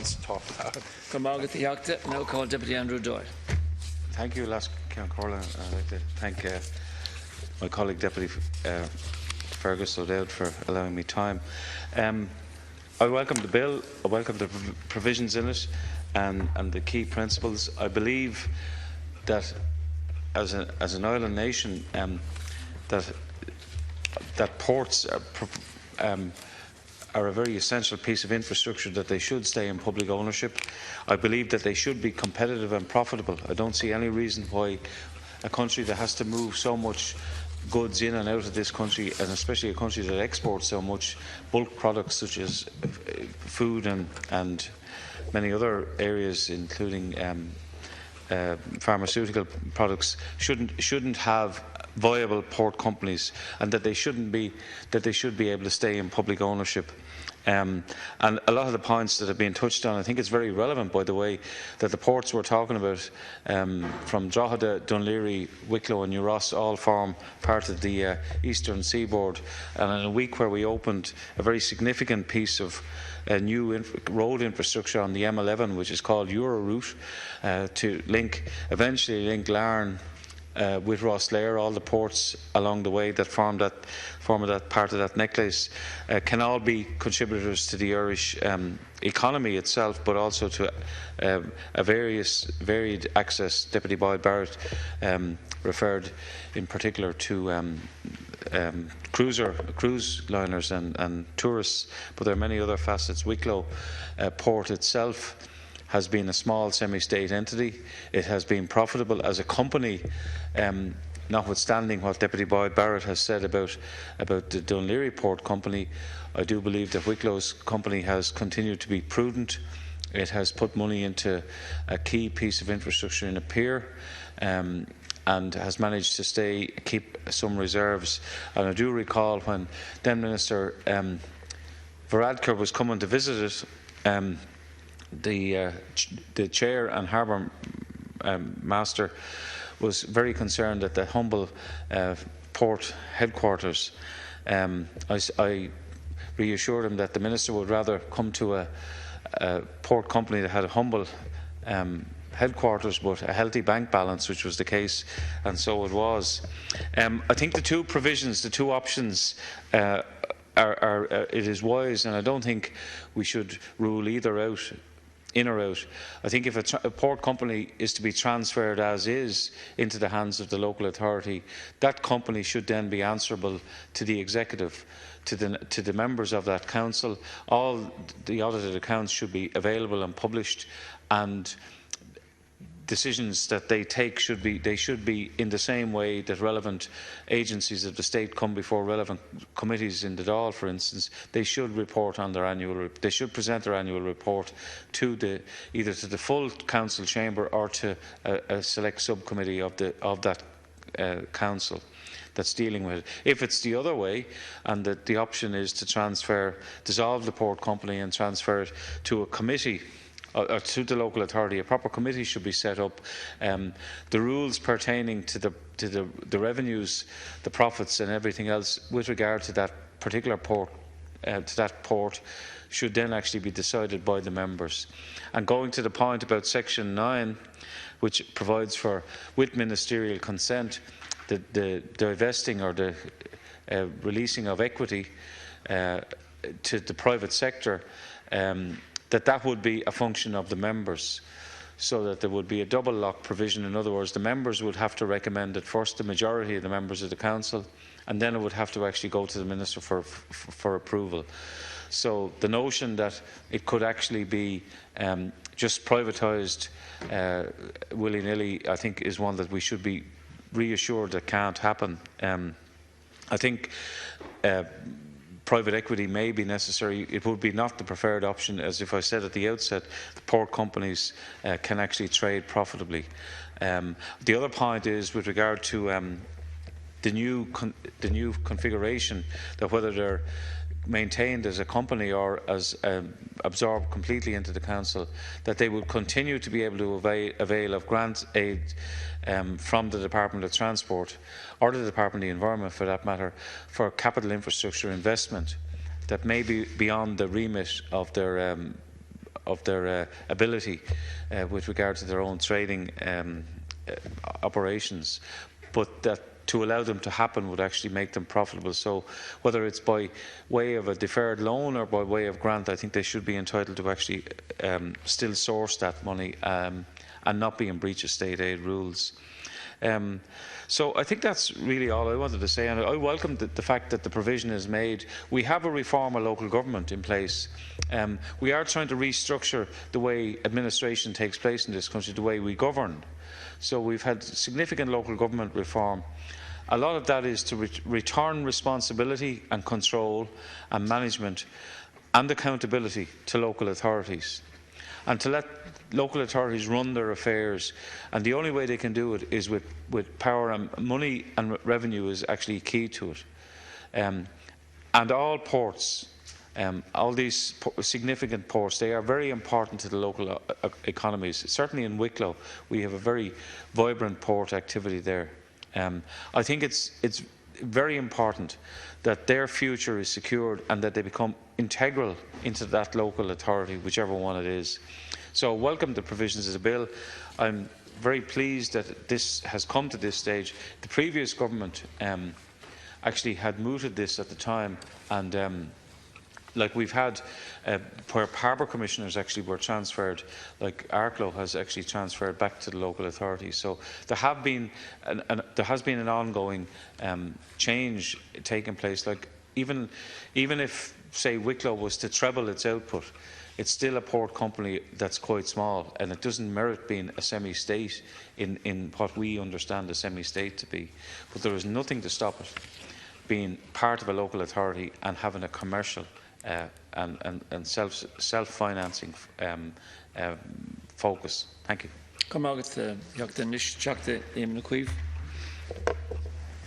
Talk loud. Now call Deputy Andrew Doyle. Thank you, Las Corla. I'd like to thank my colleague Deputy Fergus O'Dowd for allowing me time. I welcome the bill. I welcome the provisions in it and the key principles. I believe that as an island nation, that ports are a very essential piece of infrastructure, that they should stay in public ownership. I believe that they should be competitive and profitable. I don't see any reason why a country that has to move so much goods in and out of this country, and especially a country that exports so much bulk products such as food and many other areas, including pharmaceutical products, shouldn't have viable port companies, and that they should be able to stay in public ownership. And a lot of the points that have been touched on, I think it's very relevant, by the way, that the ports we're talking about, from Drogheda, Dunleary, Wicklow and New Ross, all form part of the eastern seaboard. And in a week where we opened a very significant piece of new road infrastructure on the M11, which is called Euroroute, to eventually link Larne with Rosslare, all the ports along the way that form that part of that necklace, can all be contributors to the Irish economy itself, but also to a varied access. Deputy Boyd Barrett referred in particular to cruise liners and tourists, but there are many other facets. Wicklow port itself has been a small semi-state entity. It has been profitable as a company, notwithstanding what Deputy Boyd Barrett has said about the Dunleary Port Company. I do believe that Wicklow's company has continued to be prudent. It has put money into a key piece of infrastructure in a pier, and has managed to keep some reserves. And I do recall when then Minister Varadkar was coming to visit it, the chair and harbour master was very concerned at the humble port headquarters. I reassured him that the minister would rather come to a port company that had a humble headquarters but a healthy bank balance, which was the case, and so it was. I think the two provisions, the two options, it is wise, and I don't think we should rule either out, in or out. I think if a port company is to be transferred as is into the hands of the local authority, that company should then be answerable to the executive, to the members of that council. All the audited accounts should be available and published, and decisions that they take should be in the same way that relevant agencies of the state come before relevant committees in the Dáil, for instance. They should report on their they should present their annual report to either to the full council chamber or to a select subcommittee of that council that's dealing with it. If it's the other way, and that the option is to dissolve the port company and transfer it to a committee, or to the local authority, a proper committee should be set up. The rules pertaining to the revenues, the profits and everything else with regard to that particular port, should then actually be decided by the members. And going to the point about Section 9, which provides for, with ministerial consent, the divesting or the releasing of equity to the private sector, that would be a function of the members, so that there would be a double lock provision. In other words, the members would have to recommend it first, the majority of the members of the council, and then it would have to actually go to the minister for approval. So the notion that it could actually be just privatised willy-nilly, I think, is one that we should be reassured that can't happen. I think private equity may be necessary. It would be not the preferred option, as if I said at the outset, the port companies can actually trade profitably. The other point is with regard to the new configuration, that whether they're maintained as a company or as absorbed completely into the council, that they will continue to be able to avail of grant aid from the Department of Transport, or the Department of the Environment for that matter, for capital infrastructure investment that may be beyond the remit of their ability with regard to their own trading operations, but that to allow them to happen would actually make them profitable. So whether it's by way of a deferred loan or by way of grant, I think they should be entitled to actually still source that money and not be in breach of state aid rules. So I think that's really all I wanted to say, and I welcome the fact that the provision is made. We have a reform of local government in place. We are trying to restructure the way administration takes place in this country, the way we govern. So we've had significant local government reform. A lot of that is to return responsibility and control and management and accountability to local authorities, and to let local authorities run their affairs. And the only way they can do it is with power, and money and revenue is actually key to it. And all ports, all these significant ports, they are very important to the local economies. Certainly in Wicklow, we have a very vibrant port activity there. I think it's very important that their future is secured and that they become integral into that local authority, whichever one it is. So I welcome the provisions of the bill. I'm very pleased that this has come to this stage. The previous government actually had mooted this at the time, and like we've had where harbour commissioners actually were transferred, like Wicklow has actually transferred back to the local authorities. So there has been an ongoing change taking place. Like even if, say, Wicklow was to treble its output, it's still a port company that's quite small, and it doesn't merit being a semi-state in what we understand a semi-state to be. But there is nothing to stop it being part of a local authority and having a commercial and self-financing focus. Thank you.